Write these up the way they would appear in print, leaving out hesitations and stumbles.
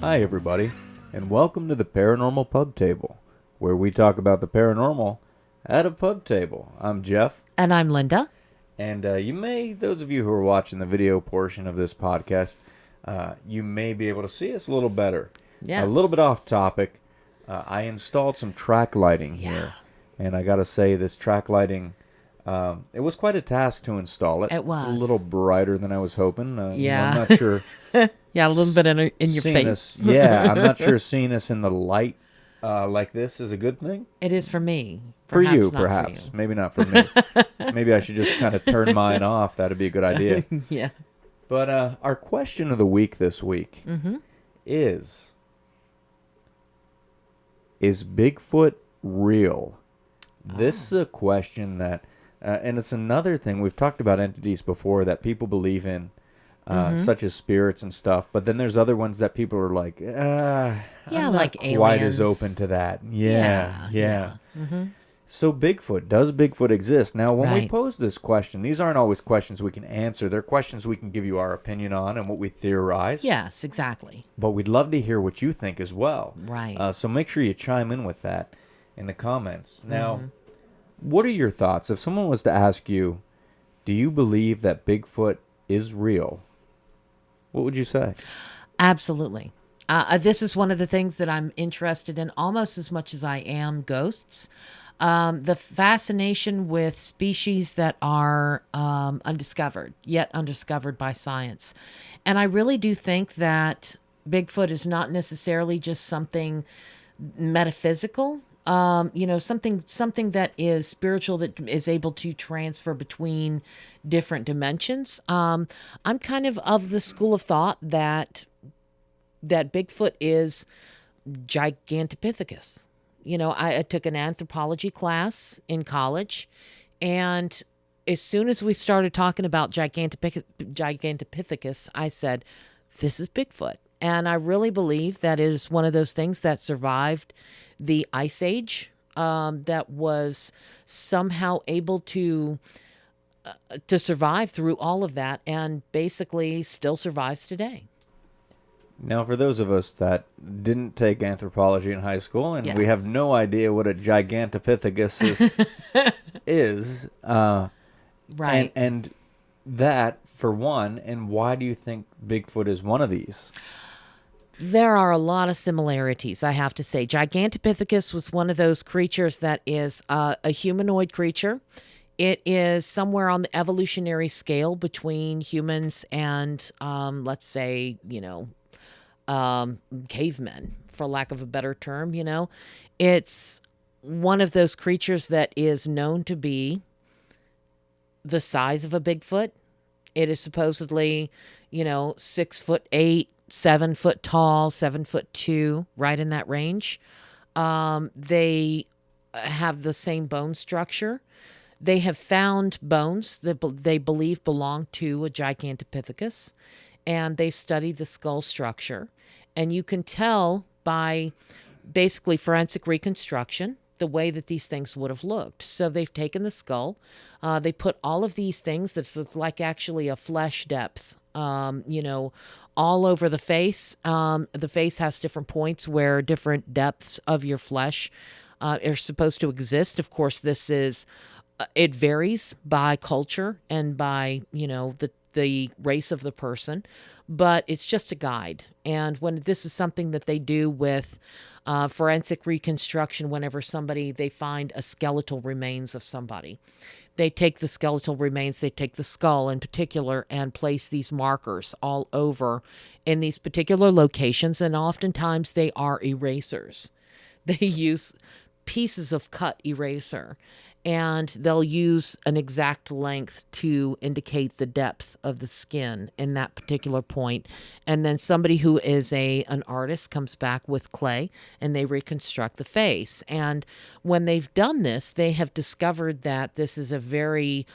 Hi, everybody, and welcome to the Paranormal Pub Table, where we talk about the paranormal at a pub table. I'm Jeff. And I'm Linda. And those of you who are watching the video portion of this podcast, you may be able to see us a little better. Yes. A little bit off topic. I installed some track lighting here, and I got to say, this track lighting, it was quite a task to install it. It was. It's a little brighter than I was hoping. Yeah. I'm not sure. Yeah, a little bit in your face. I'm not sure seeing us in the light like this is a good thing. It is for me. For you, not perhaps. For you. Maybe not for me. Maybe I should just kind of turn mine off. That'd be a good idea. Yeah. But our question of the week this week is Bigfoot real? This is a question that, and it's another thing, we've talked about entities before that people believe in, such as spirits and stuff. But then there's other ones that people are like, I'm not like quite aliens. as open to that. Yeah. Mm-hmm. So Bigfoot, does Bigfoot exist? Now, when we Right. pose this question, these aren't always questions we can answer. They're questions we can give you our opinion on and what we theorize. Yes, exactly. But we'd love to hear what you think as well. Right. So make sure you chime in with that in the comments. Now, what are your thoughts? If someone was to ask you, do you believe that Bigfoot is real? What would you say? Absolutely. This is one of the things that I'm interested in almost as much as I am ghosts. The fascination with species that are yet undiscovered by science. And I really do think that Bigfoot is not necessarily just something metaphysical, something that is spiritual, that is able to transfer between different dimensions. I'm kind of the school of thought that Bigfoot is Gigantopithecus. I took an anthropology class in college, and as soon as we started talking about Gigantopithecus, I said, this is Bigfoot. And I really believe that is one of those things that survived the Ice Age, that was somehow able to survive through all of that, and basically still survives today. Now, for those of us that didn't take anthropology in high school, and we Yes. have no idea what a Gigantopithecus is, Right. and that, for one, and why do you think Bigfoot is one of these? There are a lot of similarities, I have to say. Gigantopithecus was one of those creatures that is a humanoid creature. It is somewhere on the evolutionary scale between humans and, let's say, cavemen, for lack of a better term. It's one of those creatures that is known to be the size of a Bigfoot. It is supposedly, 6'8", 7 foot tall, 7'2", right in that range. They have the same bone structure. They have found bones that they believe belong to a Gigantopithecus, and they studied the skull structure. And you can tell by basically forensic reconstruction the way that these things would have looked. So they've taken the skull, they put all of these things that's like actually a flesh depth, all over the face. The face has different points where different depths of your flesh are supposed to exist. Of course, it varies by culture and by, the race of the person, but it's just a guide. And when this is something that they do with forensic reconstruction, whenever they find a skeletal remains of somebody, they take the skeletal remains, they take the skull in particular, and place these markers all over in these particular locations. And oftentimes they are erasers. They use pieces of cut eraser, and they'll use an exact length to indicate the depth of the skin in that particular point. And then somebody who is an artist comes back with clay, and they reconstruct the face. And when they've done this, they have discovered that this is a very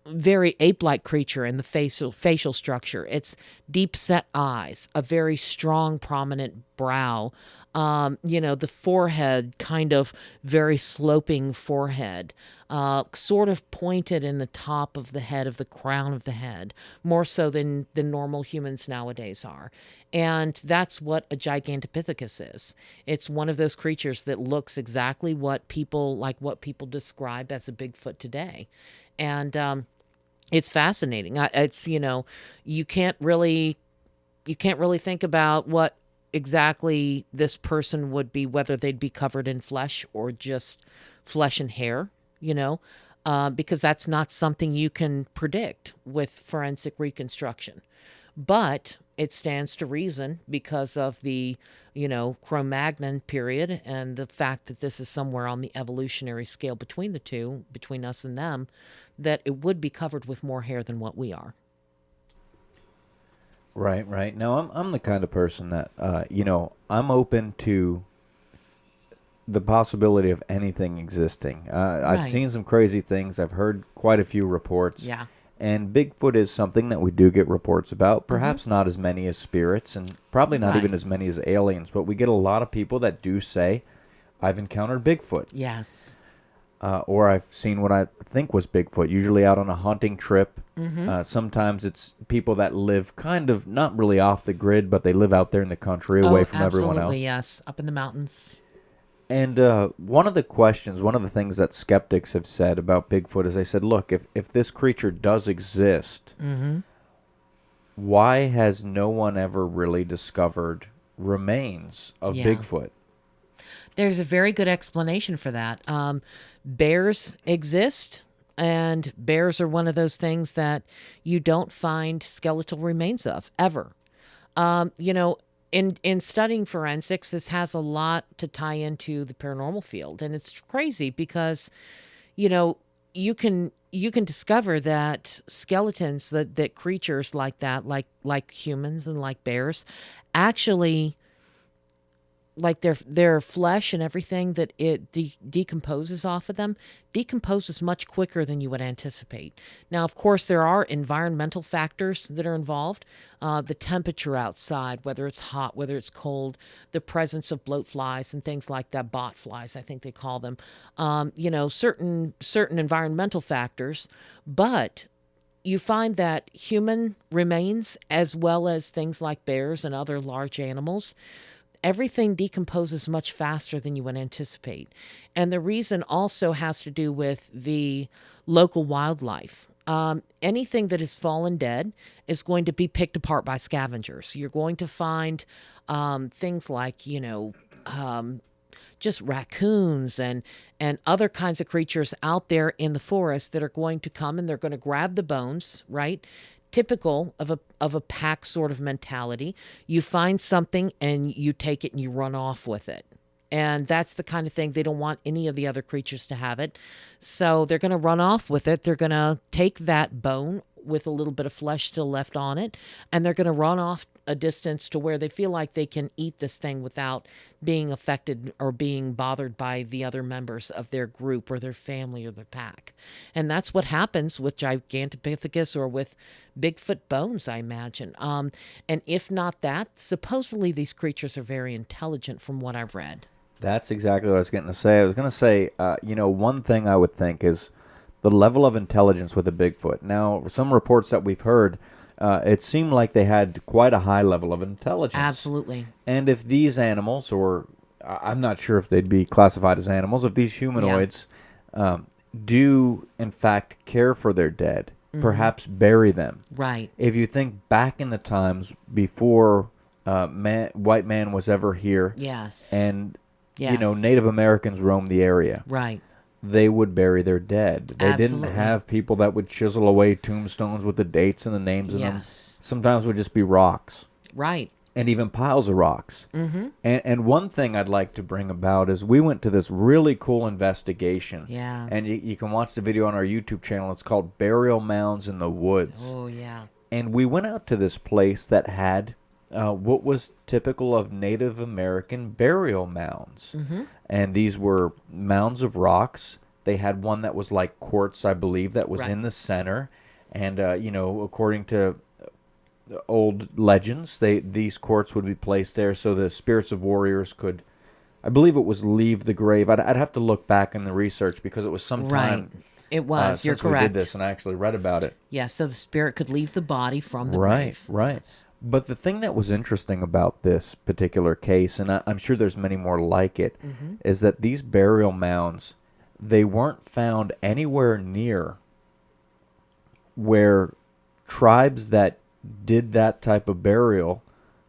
very ape-like creature in the facial structure. It's deep-set eyes, a very strong, prominent brow, The forehead, kind of very sloping forehead, sort of pointed in the top of the head, of the crown of the head, more so than the normal humans nowadays are. And that's what a Gigantopithecus is. It's one of those creatures that looks exactly what people describe as a Bigfoot today. And it's fascinating. You can't really think about what exactly this person would be, whether they'd be covered in flesh or just flesh and hair, because that's not something you can predict with forensic reconstruction. But it stands to reason, because of the, Cro-Magnon period, and the fact that this is somewhere on the evolutionary scale between the two, between us and them, that it would be covered with more hair than what we are. Right, right. Now, I'm the kind of person that, I'm open to the possibility of anything existing. I've Right. seen some crazy things. I've heard quite a few reports. Yeah. And Bigfoot is something that we do get reports about. Perhaps not as many as spirits, and probably not Right. even as many as aliens. But we get a lot of people that do say, I've encountered Bigfoot. Yes. Or I've seen what I think was Bigfoot, usually out on a hunting trip. Sometimes it's people that live kind of not really off the grid, but they live out there in the country away from everyone else. Absolutely, yes. Up in the mountains. And one of the things that skeptics have said about Bigfoot is they said, look, if this creature does exist, why has no one ever really discovered remains of Yeah. Bigfoot? There's a very good explanation for that. Bears exist, and bears are one of those things that you don't find skeletal remains of, ever. In studying forensics, this has a lot to tie into the paranormal field, and it's crazy because, you can discover that skeletons, that creatures like that, like humans and like bears, actually, like their flesh and everything that it decomposes off of them decomposes much quicker than you would anticipate. Now, of course, there are environmental factors that are involved. The temperature outside, whether it's hot, whether it's cold, the presence of bloat flies and things like that, bot flies, I think they call them. Certain environmental factors, but you find that human remains, as well as things like bears and other large animals, everything decomposes much faster than you would anticipate. And the reason also has to do with the local wildlife. Anything that has fallen dead is going to be picked apart by scavengers. You're going to find things like, just raccoons and other kinds of creatures out there in the forest that are going to come and they're going to grab the bones, right? Typical of a pack sort of mentality. You find something and you take it and you run off with it. And that's the kind of thing, they don't want any of the other creatures to have it. So they're going to run off with it. They're going to take that bone with a little bit of flesh still left on it, and they're going to run off a distance to where they feel like they can eat this thing without being affected or being bothered by the other members of their group or their family or their pack. And that's what happens with Gigantopithecus or with Bigfoot bones, I imagine. And if not that, supposedly these creatures are very intelligent from what I've read. That's exactly what I was going to say. I was going to say, one thing I would think is the level of intelligence with a Bigfoot. Now, some reports that we've heard, it seemed like they had quite a high level of intelligence. Absolutely. And if these animals, or I'm not sure if they'd be classified as animals, if these humanoids do, in fact, care for their dead, perhaps bury them. Right. If you think back in the times before white man was ever here, Yes. and Yes. Native Americans roamed the area, Right. they would bury their dead. They Absolutely. didn't have people that would chisel away tombstones with the dates and the names in them. Yes. Sometimes it would just be rocks. Right. And even piles of rocks. Mm-hmm. And one thing I'd like to bring about is we went to this really cool investigation. Yeah. And you can watch the video on our YouTube channel. It's called Burial Mounds in the Woods. Oh, yeah. And we went out to this place that had what was typical of Native American burial mounds. Mm-hmm. And these were mounds of rocks. They had one that was like quartz, I believe, that was Right. in the center. And, according to old legends. These courts would be placed there so the spirits of warriors could, I believe it was leave the grave. I'd have to look back in the research because it was some Right. time It was. You're since we did correct. this, and I actually read about it. Yeah, so the spirit could leave the body from the Right, grave. right. Yes. But the thing that was interesting about this particular case, and I'm sure there's many more like it, is that these burial mounds, they weren't found anywhere near where tribes that did that type of burial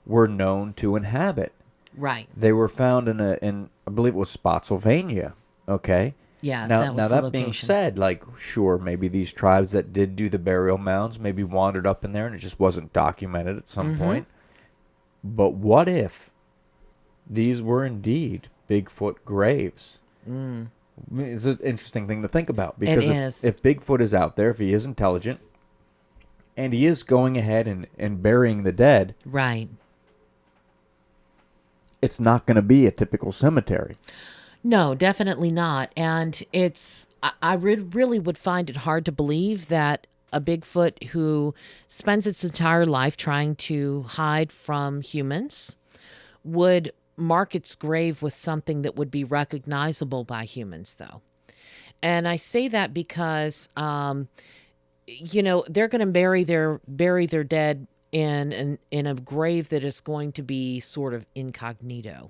were known to inhabit. Right. They were found in I believe it was Spotsylvania. Okay. Yeah, Now, that was the that being location. said, like, sure, maybe these tribes that did do the burial mounds maybe wandered up in there and it just wasn't documented at some point. But what if these were indeed Bigfoot graves? I mean, it's an interesting thing to think about because is. if Bigfoot is out there, if he is intelligent, and he is going ahead and burying the dead, Right. it's not going to be a typical cemetery. No, definitely not. And I really would find it hard to believe that a Bigfoot who spends its entire life trying to hide from humans would mark its grave with something that would be recognizable by humans, though. And I say that because, they're going to bury their dead in a grave that is going to be sort of incognito.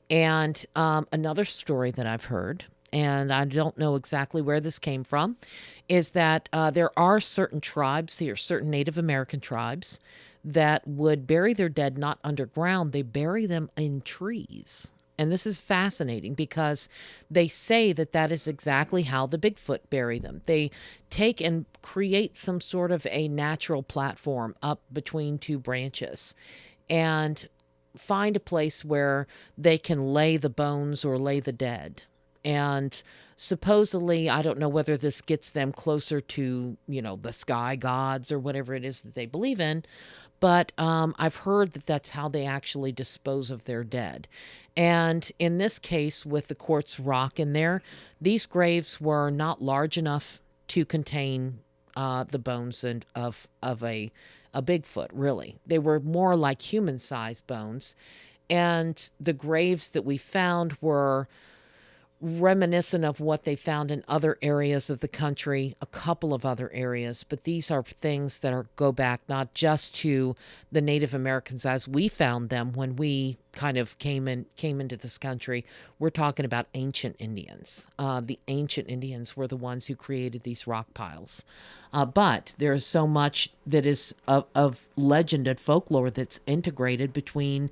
And another story that I've heard, and I don't know exactly where this came from, is that there are certain tribes here, certain Native American tribes, that would bury their dead not underground. They bury them in trees. And this is fascinating because they say that that is exactly how the Bigfoot bury them. They take and create some sort of a natural platform up between two branches and find a place where they can lay the bones or lay the dead. And supposedly, I don't know whether this gets them closer to, the sky gods or whatever it is that they believe in, but I've heard that that's how they actually dispose of their dead. And in this case, with the quartz rock in there, these graves were not large enough to contain the bones of a Bigfoot, really. They were more like human-sized bones. And the graves that we found were reminiscent of what they found in other areas of the country, a couple of other areas. But these are things that go back not just to the Native Americans as we found them when we kind of came into this country. We're talking about ancient Indians. The ancient Indians were the ones who created these rock piles. But there is so much that is of legend and folklore that's integrated between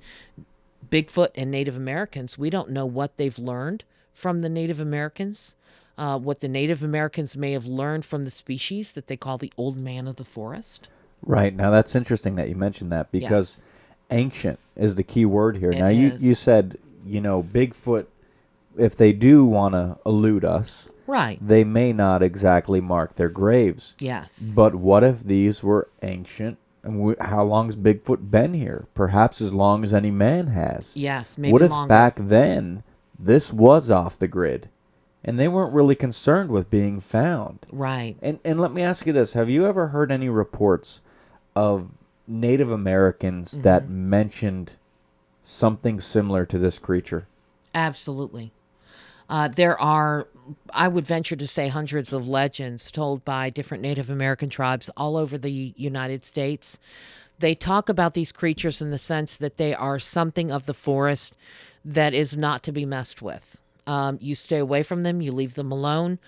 Bigfoot and Native Americans. We don't know what they've learned from the Native Americans, what the Native Americans may have learned from the species that they call the old man of the forest. Right. Now, that's interesting that you mentioned that because ancient is the key word here. Now, is. you said, Bigfoot, if they do want to elude us, Right. they may not exactly mark their graves. Yes. But what if these were ancient? And how long's Bigfoot been here? Perhaps as long as any man has. Yes, maybe What if longer. back then this was off the grid and they weren't really concerned with being found? Right. And let me ask you this. Have you ever heard any reports of Native Americans that mentioned something similar to this creature? Absolutely. There are, I would venture to say, hundreds of legends told by different Native American tribes all over the United States. They talk about these creatures in the sense that they are something of the forest that is not to be messed with. You stay away from them, you leave them alone.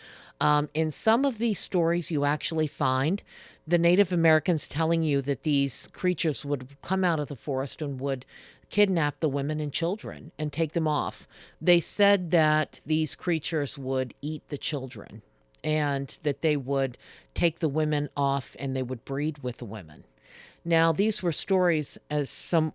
In some of these stories, you actually find the Native Americans telling you that these creatures would come out of the forest and would kidnap the women and children and take them off. They said that these creatures would eat the children and that they would take the women off and they would breed with the women. Now, these were stories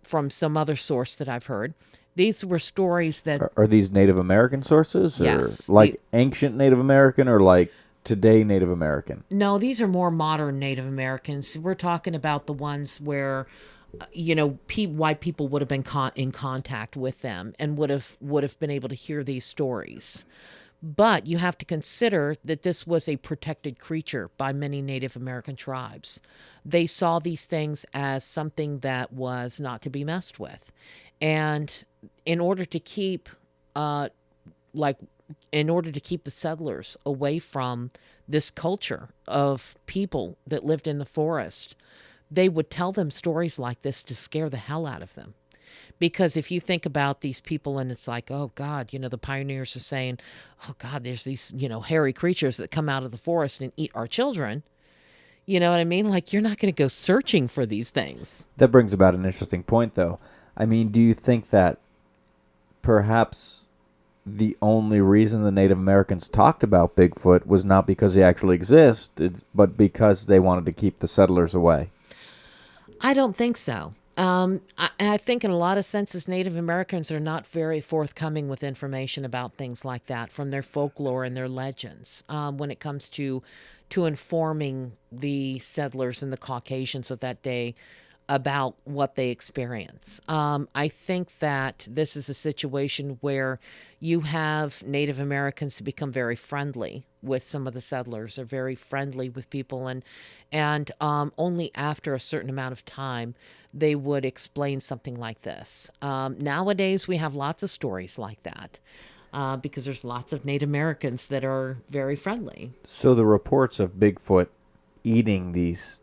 from some other source that I've heard. These were stories that... Are these Native American sources? Yes. Or like ancient Native American or like today Native American? No, these are more modern Native Americans. We're talking about the ones where, white people would have been in contact with them and would have been able to hear these stories. But you have to consider that this was a protected creature by many Native American tribes. They saw these things as something that was not to be messed with. And in order to keep, like, in order to keep the settlers away from this culture of people that lived in the forest, they would tell them stories like this to scare the hell out of them. Because if you think about these people and it's like, oh God, the pioneers are saying, oh God, there's these, hairy creatures that come out of the forest and eat our children. You know what I mean? Like, you're not going to go searching for these things. That brings about an interesting point, though. I mean, do you think that perhaps the only reason the Native Americans talked about Bigfoot was not because he actually existed, but because they wanted to keep the settlers away? I don't think so. I think in a lot of senses, Native Americans are not very forthcoming with information about things like that from their folklore and their legends when it comes to informing the settlers and the Caucasians of that day about what they experience. I think that this is a situation where you have Native Americans become very friendly with some of the settlers, are very friendly with people, and only after a certain amount of time they would explain something like this. Nowadays, we have lots of stories like that. Because there's lots of Native Americans that are very friendly. So the reports of Bigfoot eating these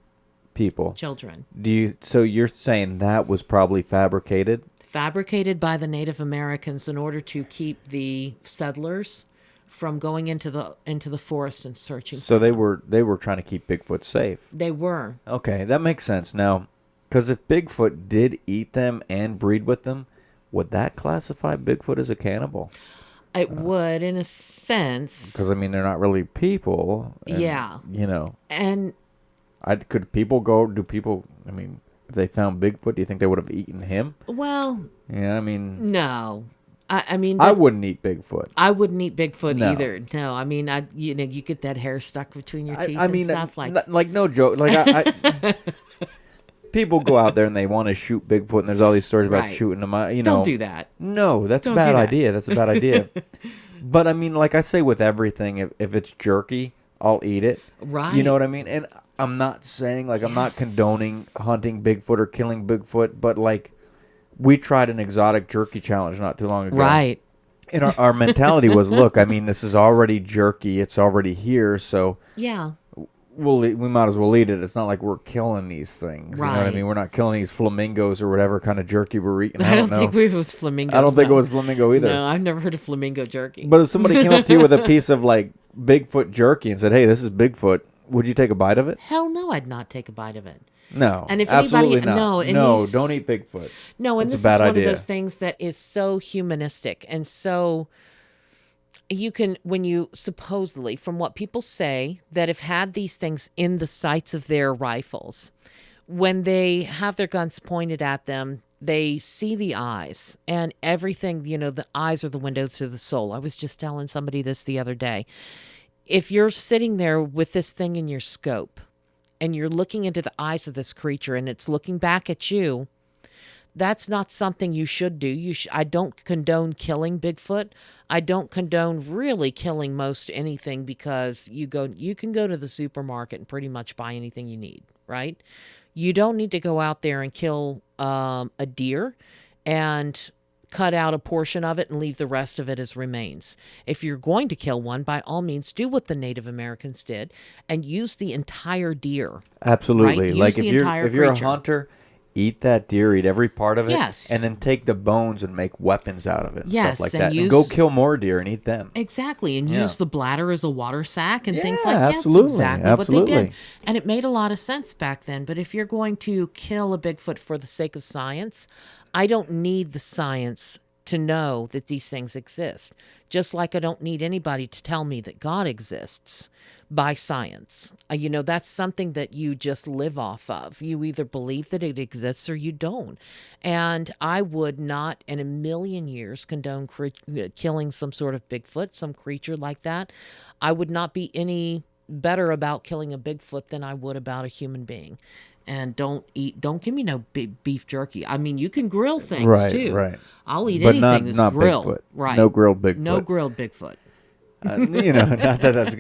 people, children. So you're saying that was probably fabricated? Fabricated by the Native Americans in order to keep the settlers from going into the forest and searching. So they were trying to keep Bigfoot safe. They were. Okay, that makes sense now. Because if Bigfoot did eat them and breed with them, would that classify Bigfoot as a cannibal? It would, in a sense. Because, I mean, they're not really people. And, yeah. And could people I mean, if they found Bigfoot, do you think they would have eaten him? Well. Yeah, I mean. No. I mean. I wouldn't eat Bigfoot. I wouldn't eat Bigfoot either. No, I mean, you get that hair stuck between your teeth and stuff. Like, no joke. Like, I people go out there and they want to shoot Bigfoot, and there's all these stories about shooting them. Don't do that. No, that's a bad idea. That's a bad idea. But I mean, like I say with everything, if it's jerky, I'll eat it. Right. You know what I mean? And I'm not saying, like, I'm not condoning hunting Bigfoot or killing Bigfoot, but, like, we tried an exotic jerky challenge not too long ago. Right. And our mentality was, look, I mean, this is already jerky. It's already here, so... Yeah. We might as well eat it. It's not like we're killing these things. Right. You know what I mean? We're not killing these flamingos or whatever kind of jerky we're eating. I don't think it was flamingo. I don't think it was flamingo either. No, I've never heard of flamingo jerky. But if somebody came up to you with a piece of, like, Bigfoot jerky and said, hey, this is Bigfoot, would you take a bite of it? Hell no, I'd not take a bite of it. No, and if absolutely anybody, not. No, don't eat Bigfoot. No, and it's this a bad is one idea. of those things that is so humanistic and so... You can, when you supposedly, from what people say, that have had these things in the sights of their rifles, when they have their guns pointed at them, they see the eyes and everything, the eyes are the window to the soul. I was just telling somebody this the other day. If you're sitting there with this thing in your scope and you're looking into the eyes of this creature and it's looking back at you, that's not something you should do. I don't condone killing Bigfoot. I don't condone really killing most anything because you can go to the supermarket and pretty much buy anything you need, right? You don't need to go out there and kill a deer and cut out a portion of it and leave the rest of it as remains. If you're going to kill one, by all means, do what the Native Americans did and use the entire deer. Absolutely. Right? Like if you're a hunter, eat that deer, eat every part of it, yes, and then take the bones and make weapons out of it and yes, stuff like that. And go kill more deer and eat them. Exactly, and use the bladder as a water sack and things like absolutely. that. That's exactly what they did. And it made a lot of sense back then. But if you're going to kill a Bigfoot for the sake of science, I don't need the science to know that these things exist. Just like I don't need anybody to tell me that God exists by science. That's something that you just live off of. You either believe that it exists or you don't. And I would not in a million years condone killing some sort of Bigfoot, some creature like that. I would not be any better about killing a Bigfoot than I would about a human being. And don't give me no beef jerky. I mean, you can grill things too. Right. I'll eat but anything that's not grilled. Bigfoot. Right. No grilled Bigfoot. No grilled Bigfoot. Not that that's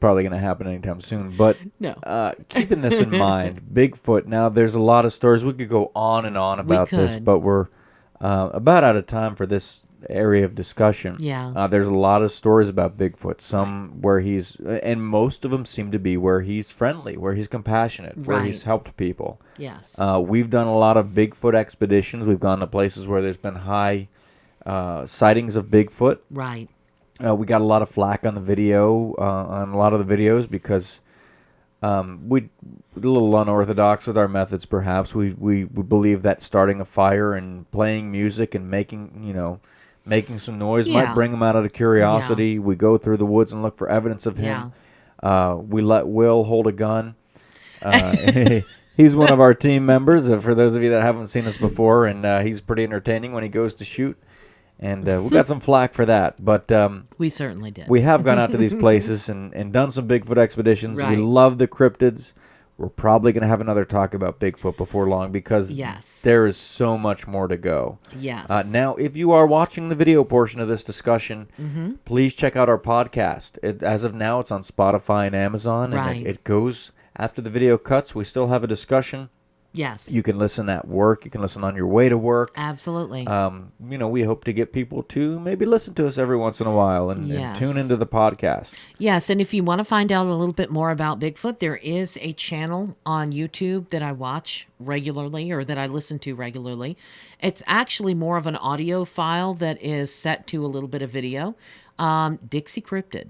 probably going to happen anytime soon, but No. keeping this in mind, Bigfoot. Now, there's a lot of stories. We could go on and on about this, but we're about out of time for this area of discussion. Yeah. There's a lot of stories about Bigfoot. Some where and most of them seem to be where he's friendly, where he's compassionate, where he's helped people. Yes. We've done a lot of Bigfoot expeditions. We've gone to places where there's been high sightings of Bigfoot. Right. We got a lot of flack on the video, on a lot of the videos because we're a little unorthodox with our methods. Perhaps we believe that starting a fire and playing music and making some noise might bring him out of curiosity. Yeah. We go through the woods and look for evidence of him. Yeah. We let Will hold a gun. He's one of our team members. For those of you that haven't seen us before, and he's pretty entertaining when he goes to shoot. And we got some flack for that, but we certainly did. We have gone out to these places and done some Bigfoot expeditions. Right. We love the cryptids. We're probably going to have another talk about Bigfoot before long because there is so much more to go. Yes. Now, if you are watching the video portion of this discussion, please check out our podcast. As of now, it's on Spotify and Amazon, and it goes after the video cuts. We still have a discussion. Yes. You can listen at work. You can listen on your way to work. Absolutely. We hope to get people to maybe listen to us every once in a while and tune into the podcast. Yes, and if you want to find out a little bit more about Bigfoot, there is a channel on YouTube that I watch regularly or that I listen to regularly. It's actually more of an audio file that is set to a little bit of video. Dixie Cryptid.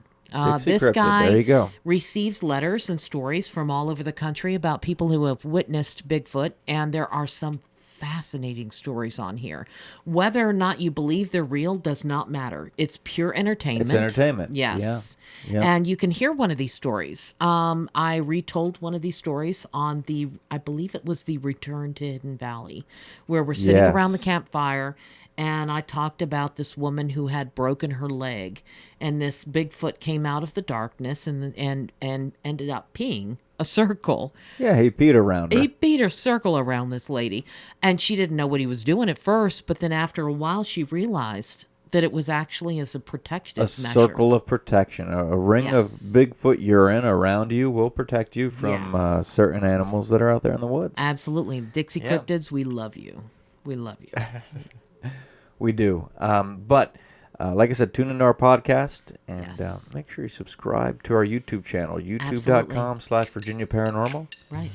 This guy there you go. receives letters and stories from all over the country about people who have witnessed Bigfoot, and there are some fascinating stories on here. Whether or not you believe they're real does not matter. It's pure entertainment. It's entertainment. Yes. Yeah. And you can hear one of these stories. I retold one of these stories on I believe it was the Return to Hidden Valley, where we're sitting around the campfire. And I talked about this woman who had broken her leg, and this Bigfoot came out of the darkness and ended up peeing a circle. Yeah, he peed around her. He peed a circle around this lady, and she didn't know what he was doing at first, but then after a while she realized that it was actually as a protective measure. A circle of protection. A ring of Bigfoot urine around you will protect you from certain animals that are out there in the woods. Absolutely. Dixie Cryptids, we love you. We love you. We do. But like I said, tune into our podcast and make sure you subscribe to our YouTube channel, youtube.com/Virginia Paranormal. Right.